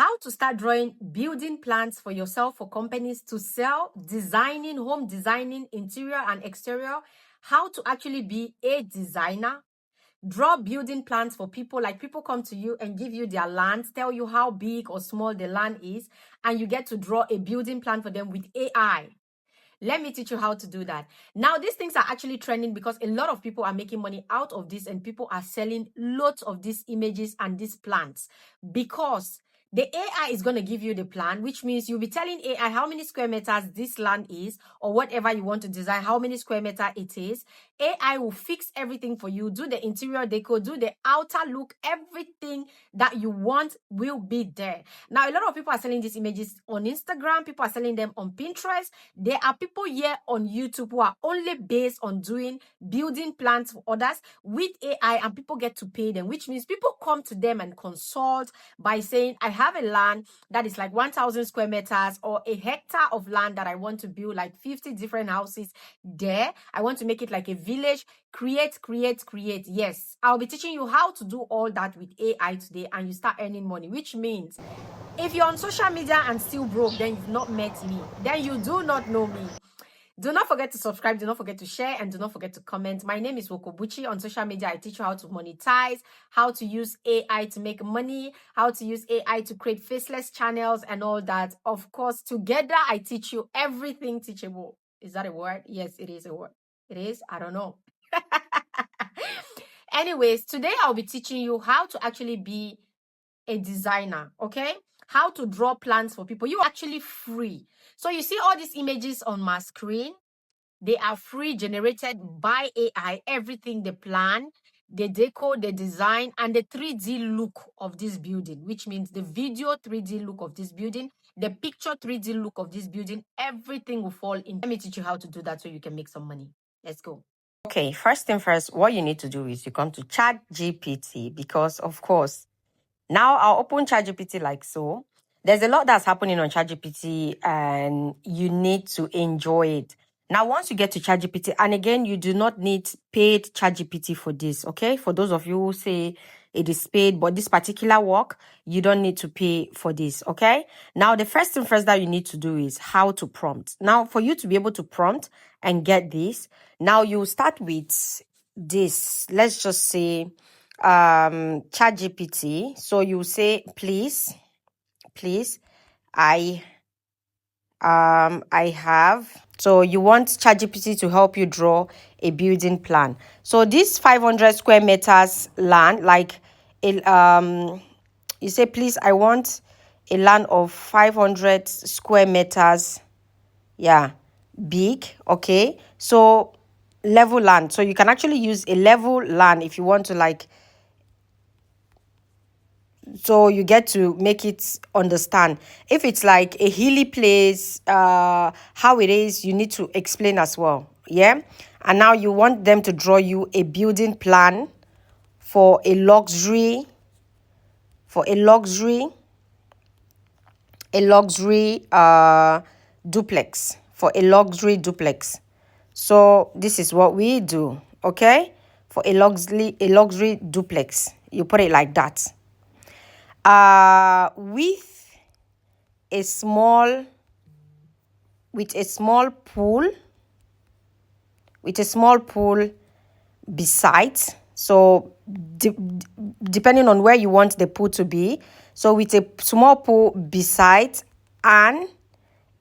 how to start drawing building plans for yourself, for companies to sell, designing, home designing, interior and exterior, how to actually be a designer, draw building plans for people. Like, people come to you and give you their land, tell you how big or small the land is, and you get to draw a building plan for them with AI. Let me teach you how to do that. Now, these things are actually trending because a lot of people are making money out of this, and people are selling lots of these images and these plans because the AI is going to give you the plan, which means you'll be telling AI how many square meters this land is, or whatever you want to design, how many square meter it is. AI will fix everything for you, do the interior decor, do the outer look, everything that you want will be there. Now, a lot of people are selling these images on Instagram, people are selling them on Pinterest. There are people here on YouTube who are only based on doing building plans for others with AI, and people get to pay them, which means people come to them and consult by saying, I have a land that is like 1,000 square meters or a hectare of land that I want to build like 50 different houses there. I want to make it like a village. Create. Yes, I'll be teaching you how to do all that with AI today, and you start earning money, which means if you're on social media and still broke, then you've not met me. Then you do not know me. Do not forget to subscribe. Do not forget to share. And do not forget to comment. My name is Wokobuchi. On social media, I teach you how to monetize, how to use AI to make money, how to use AI to create faceless channels and all that. Of course, together, I teach you everything teachable. Is that a word? Yes, it is a word. It is? I don't know. Anyways, today I'll be teaching you how to actually be a designer, okay? How to draw plans for people. You are actually free. So you see all these images on my screen, they are free, generated by AI. Everything, the plan, the decor, the design, and the 3D look of this building, which means the video 3D look of this building, the picture 3D look of this building, everything will fall in. Let me teach you how to do that so you can make some money. Let's go. Okay, first thing first, what you need to do is you come to ChatGPT, because of course, now I'll open ChatGPT like so. There's a lot that's happening on ChatGPT and you need to enjoy it. Now, once you get to ChatGPT, and again, you do not need paid ChatGPT for this, okay? For those of you who say it is paid, but this particular work, you don't need to pay for this, okay? Now, the first thing first that you need to do is how to prompt. Now, for you to be able to prompt and get this, now you start with this. Let's just say ChatGPT. So you say, please, I have. So you want ChatGPT to help you draw a building plan. So this 500 square meters land, like you say, please, I want a land of 500 square meters. Yeah, big. Okay, so level land. So you can actually use a level land if you want to, like, so you get to make it understand. If it's like a hilly place, how it is, you need to explain as well. Yeah. And now you want them to draw you a building plan for a luxury duplex, for a luxury duplex. So this is what we do, okay? For a luxury duplex, you put it like that. With a small pool besides. So depending on where you want the pool to be. So with a small pool beside and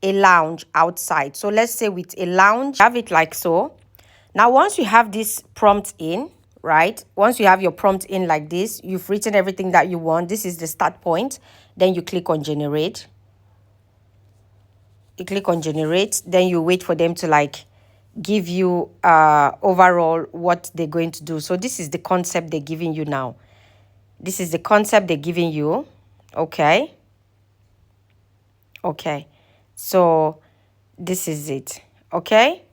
a lounge outside. So let's say with a lounge, have it like so. Now, once you have this prompt in, right? Once you have your prompt in like this, you've written everything that you want. This is the start point. Then you click on generate. You click on generate. Then you wait for them to like give you overall what they're going to do. So this is the concept they're giving you now. This is the concept they're giving you. Okay. So this is it. Okay.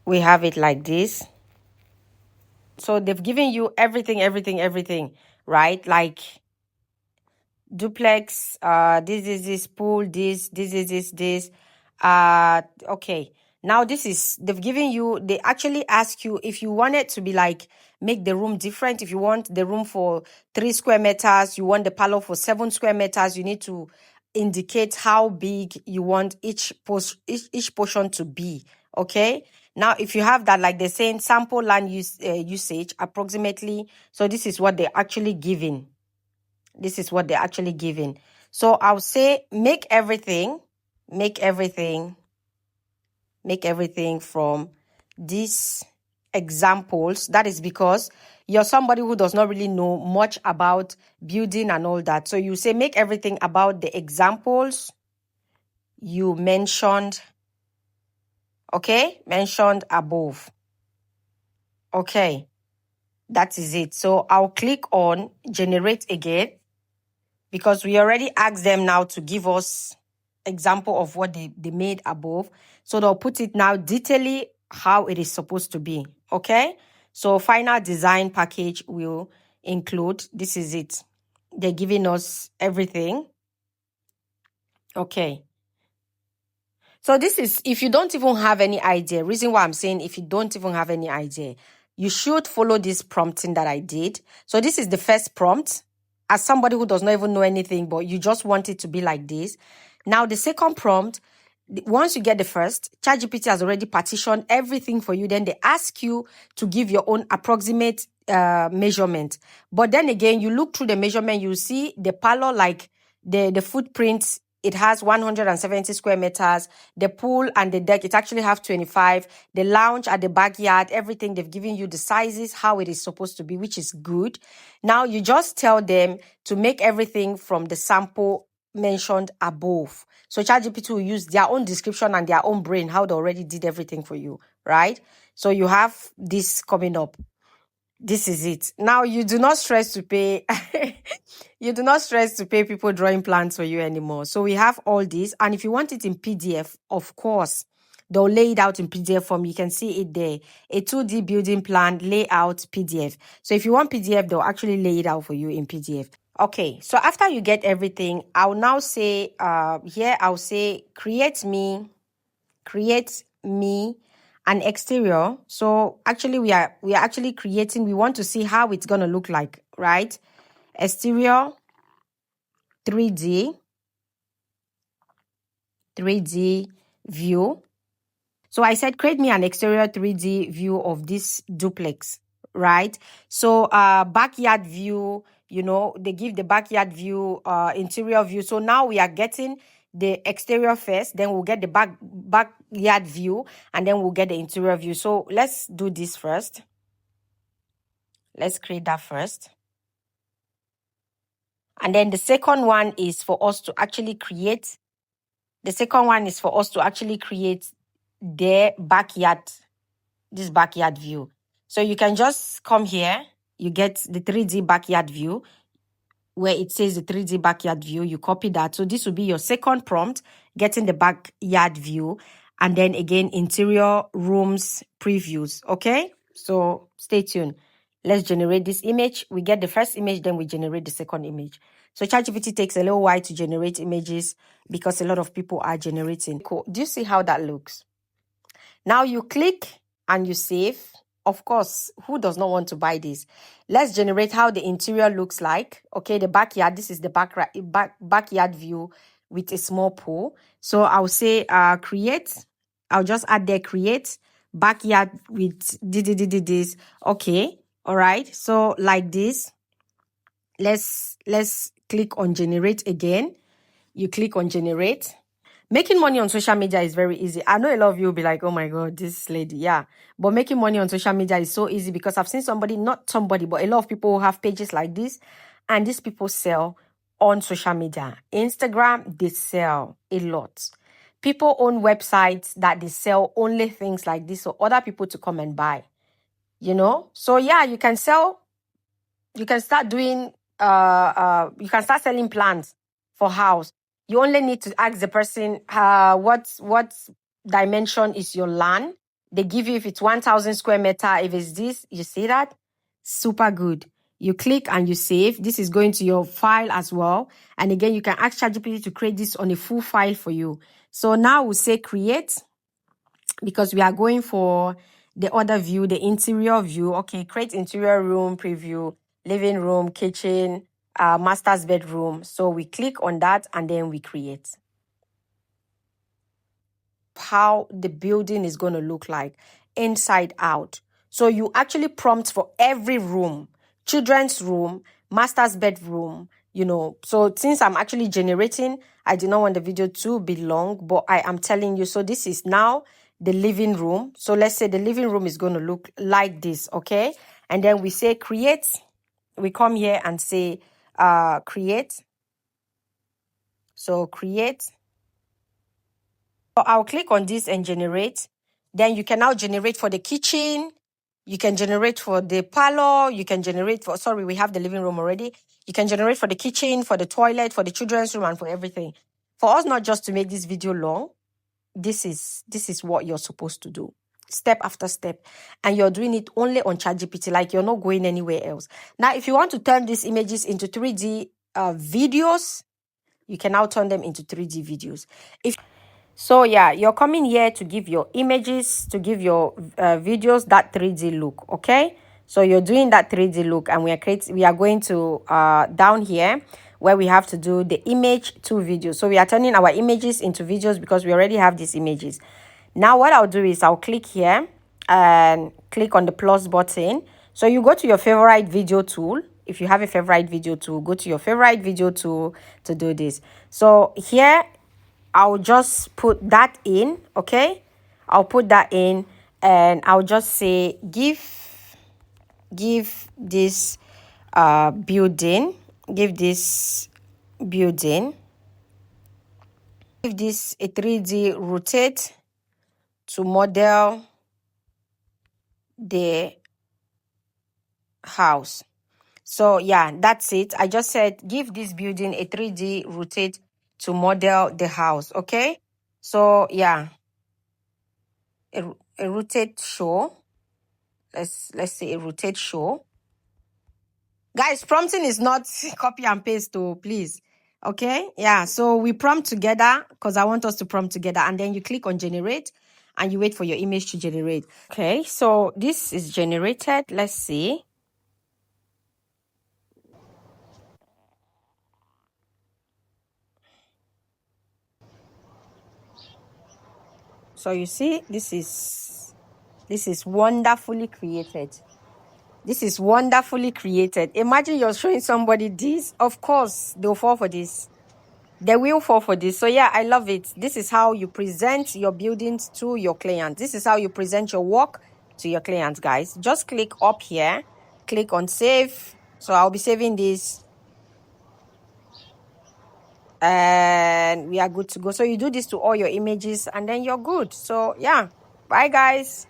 We have it like this. So they've given you everything, right? Like duplex, this is this pool, this is this. Okay. Now they've given you, they actually ask you if you want it to be like make the room different. If you want the room for 3 square meters, you want the parlor for 7 square meters, you need to indicate how big you want each portion to be. Okay. Now, if you have that, like they're saying, sample land usage approximately. So this is what they're actually giving. This is what they're actually giving. So I'll say make everything from these examples. That is because you're somebody who does not really know much about building and all that. So you say make everything about the examples you mentioned, okay, mentioned above. Okay, that is it. So I'll click on generate again, because we already asked them now to give us example of what they made above. So they'll put it now detailing how it is supposed to be. Okay, so final design package will include, this is it. They're giving us everything. Okay. So this is, if you don't even have any idea, reason why I'm saying if you don't even have any idea, you should follow this prompting that I did. So this is the first prompt. As somebody who does not even know anything, but you just want it to be like this. Now the second prompt, once you get the first, ChatGPT has already partitioned everything for you. Then they ask you to give your own approximate measurement. But then again, you look through the measurement, you see the parlor, like the footprint, it has 170 square meters. The pool and the deck, it actually have 25. The lounge at the backyard, everything, they've given you the sizes, how it is supposed to be, which is good. Now you just tell them to make everything from the sample mentioned above. So ChatGPT will use their own description and their own brain, how they already did everything for you, right? So you have this coming up. This is it. Now you do not stress to pay you do not stress to pay people drawing plans for you anymore. So we have all this, and if you want it in PDF, of course, they'll lay it out in PDF form. You can see it there. A 2D building plan layout PDF. So if you want PDF, they'll actually lay it out for you in PDF. Okay, so after you get everything, I'll now say here I'll say create me an exterior. So actually we are actually creating, we want to see how it's going to look like, right? Exterior 3D view. So I said create me an exterior 3D view of this duplex, right? So backyard view, you know, they give the backyard view, interior view. So now we are getting the exterior first, then we'll get the backyard view, and then we'll get the interior view. So let's do this first. Let's create that first. And then the second one is for us to actually create. The second one is for us to actually create the backyard, this backyard view. So you can just come here, you get the 3D backyard view, where it says the 3D backyard view, you copy that. So this will be your second prompt, getting the backyard view, and then again, interior rooms previews, okay? So stay tuned. Let's generate this image. We get the first image, then we generate the second image. So ChatGPT takes a little while to generate images because a lot of people are generating. Cool. Do you see how that looks? Now you click and you save. Of course, who does not want to buy this? Let's generate how the interior looks like. Okay, the backyard. This is the backyard view with a small pool. So I'll say create. I'll just add there create backyard with this. Okay, all right. So like this. Let's click on generate again. You click on generate. Making money on social media is very easy. I know a lot of you will be like, oh my God, this lady. Yeah. But making money on social media is so easy because I've seen not somebody, but a lot of people who have pages like this. And these people sell on social media. Instagram, they sell a lot. People own websites that they sell only things like this for other people to come and buy. You know? So yeah, you can sell. You can start doing, you can start selling plants for house. You only need to ask the person, what dimension is your land? They give you if it's 1,000 square meter. If it's this, you see that? Super good. You click and you save. This is going to your file as well. And again, you can ask ChatGPT to create this on a full file for you. So now we'll say create because we are going for the other view, the interior view. Okay, create interior room preview, living room, kitchen, master's bedroom. So we click on that and then we create how the building is going to look like inside out. So you actually prompt for every room, children's room, master's bedroom, you know. So since I'm actually generating, I do not want the video to be long, but I am telling you. So this is now the living room. So let's say the living room is going to look like this, okay? And then we say create. We come here and say create. So create. So I'll click on this and generate. Then you can now generate for the kitchen. You can generate for the parlor. You can generate for, sorry, we have the living room already. You can generate for the kitchen, for the toilet, for the children's room, and for everything. For us, not just to make this video long, this is what you're supposed to do, step after step. And you're doing it only on ChatGPT, like you're not going anywhere else. Now, if you want to turn these images into 3D videos, you can now turn them into 3D videos. So yeah, you're coming here to give your images, to give your videos that 3D look, okay? So you're doing that 3D look, and we are going to down here where we have to do the image to video. So we are turning our images into videos because we already have these images. Now what I'll do is I'll click here and click on the plus button. So you go to your favorite video tool. If you have a favorite video tool, go to your favorite video tool to do this. So here I'll just put that in, okay? I'll put that in and I'll just say give this building, give this building, give this a 3D rotate to model the house. So yeah, that's it. I just said give this building a 3D rotate to model the house, okay? So yeah, a rotate show. Let's say a rotate show. Guys, prompting is not copy and paste, oh, please. Okay, yeah, so we prompt together because I want us to prompt together, and then you click on generate and you wait for your image to generate. Okay, so this is generated. Let's see. So you see, this is wonderfully created. This is wonderfully created. Imagine you're showing somebody this. Of course, they'll fall for this. They will fall for this. So yeah, I love it. This is how you present your buildings to your clients. This is how you present your work to your clients, guys. Just click up here. Click on save. So I'll be saving this. And we are good to go. So you do this to all your images and then you're good. So yeah, bye guys.